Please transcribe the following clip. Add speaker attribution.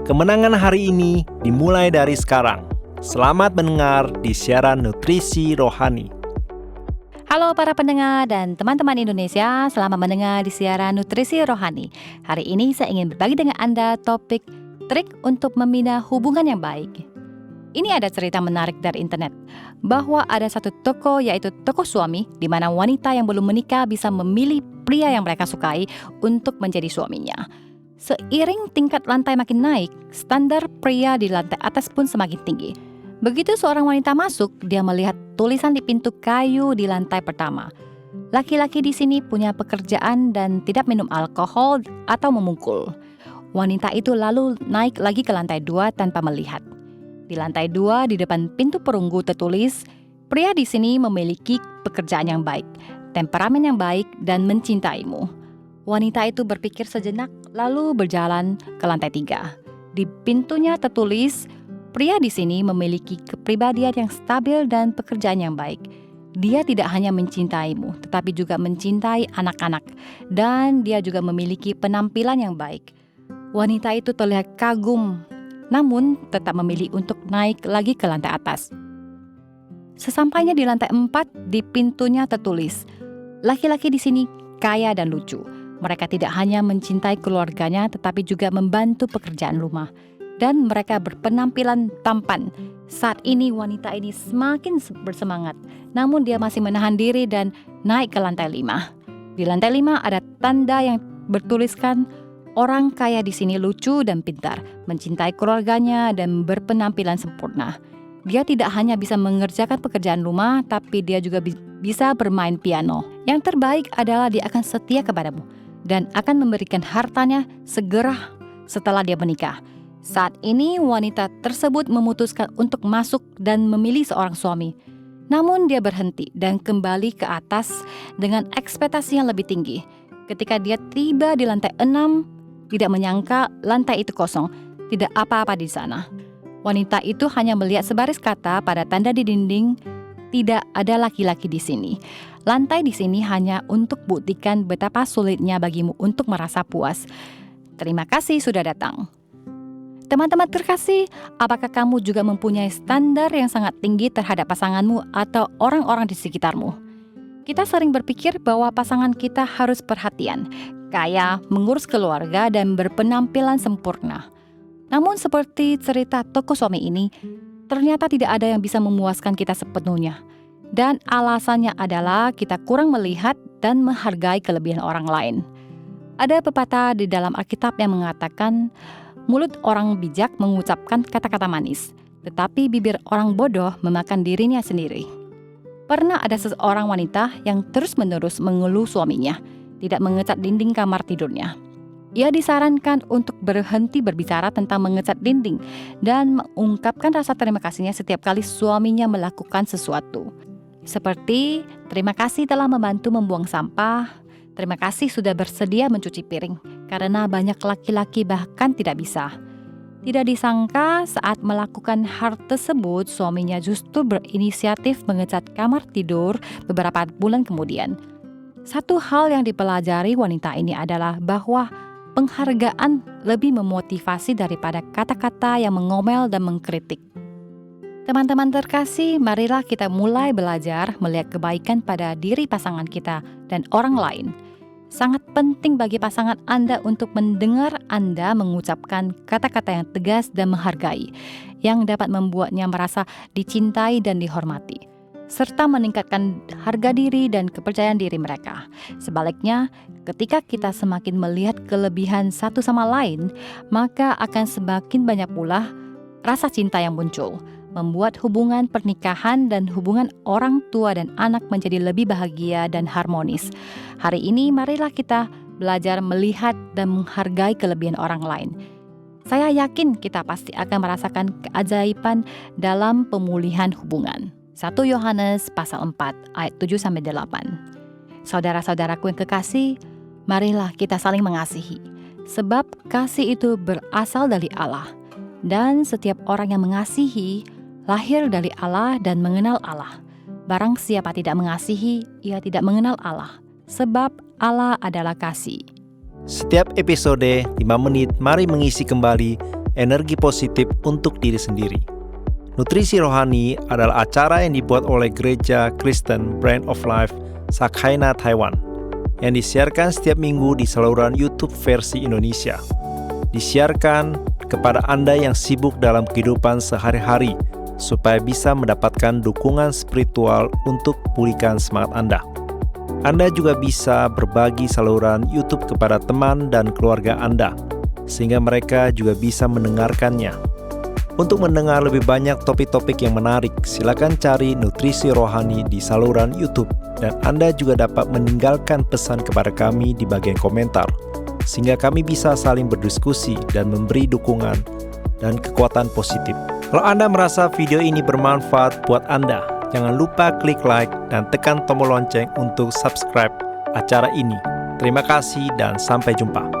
Speaker 1: Kemenangan hari ini dimulai dari sekarang. Selamat mendengar di siaran Nutrisi Rohani.
Speaker 2: Halo para pendengar dan teman-teman Indonesia, selamat mendengar di siaran Nutrisi Rohani. Hari ini saya ingin berbagi dengan Anda topik trik untuk membina hubungan yang baik. Ini ada cerita menarik dari internet, bahwa ada satu toko yaitu toko suami, di mana wanita yang belum menikah bisa memilih pria yang mereka sukai untuk menjadi suaminya. Seiring tingkat lantai makin naik, standar pria di lantai atas pun semakin tinggi. Begitu seorang wanita masuk, dia melihat tulisan di pintu kayu di lantai pertama. Laki-laki di sini punya pekerjaan dan tidak minum alkohol atau memukul. Wanita itu lalu naik lagi ke lantai 2 tanpa melihat. Di lantai 2 di depan pintu perunggu tertulis, pria di sini memiliki pekerjaan yang baik, temperamen yang baik, dan mencintaimu. Wanita itu berpikir sejenak lalu berjalan ke lantai 3. Di pintunya tertulis, pria di sini memiliki kepribadian yang stabil dan pekerjaan yang baik. Dia tidak hanya mencintaimu, tetapi juga mencintai anak-anak, dan dia juga memiliki penampilan yang baik. Wanita itu terlihat kagum, namun tetap memilih untuk naik lagi ke lantai atas. Sesampainya di lantai 4, di pintunya tertulis, laki-laki di sini kaya dan lucu. Mereka tidak hanya mencintai keluarganya, tetapi juga membantu pekerjaan rumah. Dan mereka berpenampilan tampan. Saat ini wanita ini semakin bersemangat, namun dia masih menahan diri dan naik ke lantai 5. Di lantai 5 ada tanda yang bertuliskan, orang kaya di sini lucu dan pintar, mencintai keluarganya dan berpenampilan sempurna. Dia tidak hanya bisa mengerjakan pekerjaan rumah, tapi dia juga bisa bermain piano. Yang terbaik adalah dia akan setia kepadamu dan akan memberikan hartanya segera setelah dia menikah. Saat ini wanita tersebut memutuskan untuk masuk dan memilih seorang suami. Namun dia berhenti dan kembali ke atas dengan ekspektasi yang lebih tinggi. Ketika dia tiba di lantai 6, tidak menyangka lantai itu kosong, tidak apa-apa di sana. Wanita itu hanya melihat sebaris kata pada tanda di dinding, tidak ada laki-laki di sini. Lantai di sini hanya untuk buktikan betapa sulitnya bagimu untuk merasa puas. Terima kasih sudah datang. Teman-teman terkasih, apakah kamu juga mempunyai standar yang sangat tinggi terhadap pasanganmu atau orang-orang di sekitarmu? Kita sering berpikir bahwa pasangan kita harus perhatian, kaya, mengurus keluarga, dan berpenampilan sempurna. Namun seperti cerita toko suami ini, ternyata tidak ada yang bisa memuaskan kita sepenuhnya. Dan alasannya adalah kita kurang melihat dan menghargai kelebihan orang lain. Ada pepatah di dalam Alkitab yang mengatakan, mulut orang bijak mengucapkan kata-kata manis, tetapi bibir orang bodoh memakan dirinya sendiri. Pernah ada seorang wanita yang terus-menerus mengeluh suaminya, tidak mengecat dinding kamar tidurnya. Ia disarankan untuk berhenti berbicara tentang mengecat dinding dan mengungkapkan rasa terima kasihnya setiap kali suaminya melakukan sesuatu. Seperti, terima kasih telah membantu membuang sampah, terima kasih sudah bersedia mencuci piring, karena banyak laki-laki bahkan tidak bisa. Tidak disangka saat melakukan hal tersebut, suaminya justru berinisiatif mengecat kamar tidur beberapa bulan kemudian. Satu hal yang dipelajari wanita ini adalah bahwa penghargaan lebih memotivasi daripada kata-kata yang mengomel dan mengkritik. Teman-teman terkasih, marilah kita mulai belajar melihat kebaikan pada diri pasangan kita dan orang lain. Sangat penting bagi pasangan Anda untuk mendengar Anda mengucapkan kata-kata yang tegas dan menghargai, yang dapat membuatnya merasa dicintai dan dihormati, serta meningkatkan harga diri dan kepercayaan diri mereka. Sebaliknya, ketika kita semakin melihat kelebihan satu sama lain, maka akan semakin banyak pula rasa cinta yang muncul, membuat hubungan pernikahan dan hubungan orang tua dan anak menjadi lebih bahagia dan harmonis. Hari ini marilah kita belajar melihat dan menghargai kelebihan orang lain. Saya yakin kita pasti akan merasakan keajaiban dalam pemulihan hubungan. 1 Yohanes pasal 4 ayat 7-8. Saudara-saudaraku yang kekasih, marilah kita saling mengasihi, sebab kasih itu berasal dari Allah. Dan setiap orang yang mengasihi lahir dari Allah dan mengenal Allah. Barang siapa tidak mengasihi, ia tidak mengenal Allah, sebab Allah adalah kasih.
Speaker 1: Setiap episode 5 menit, mari mengisi kembali energi positif untuk diri sendiri. Nutrisi Rohani adalah acara yang dibuat oleh Gereja Kristen Brand of Life Sakhaina Taiwan yang disiarkan setiap minggu di saluran YouTube versi Indonesia. Disiarkan kepada Anda yang sibuk dalam kehidupan sehari-hari supaya bisa mendapatkan dukungan spiritual untuk pulihkan semangat Anda. Anda juga bisa berbagi saluran YouTube kepada teman dan keluarga Anda, sehingga mereka juga bisa mendengarkannya. Untuk mendengar lebih banyak topik-topik yang menarik, silakan cari Nutrisi Rohani di saluran YouTube, dan Anda juga dapat meninggalkan pesan kepada kami di bagian komentar, sehingga kami bisa saling berdiskusi dan memberi dukungan dan kekuatan positif. Kalau Anda merasa video ini bermanfaat buat Anda, jangan lupa klik like dan tekan tombol lonceng untuk subscribe acara ini. Terima kasih dan sampai jumpa.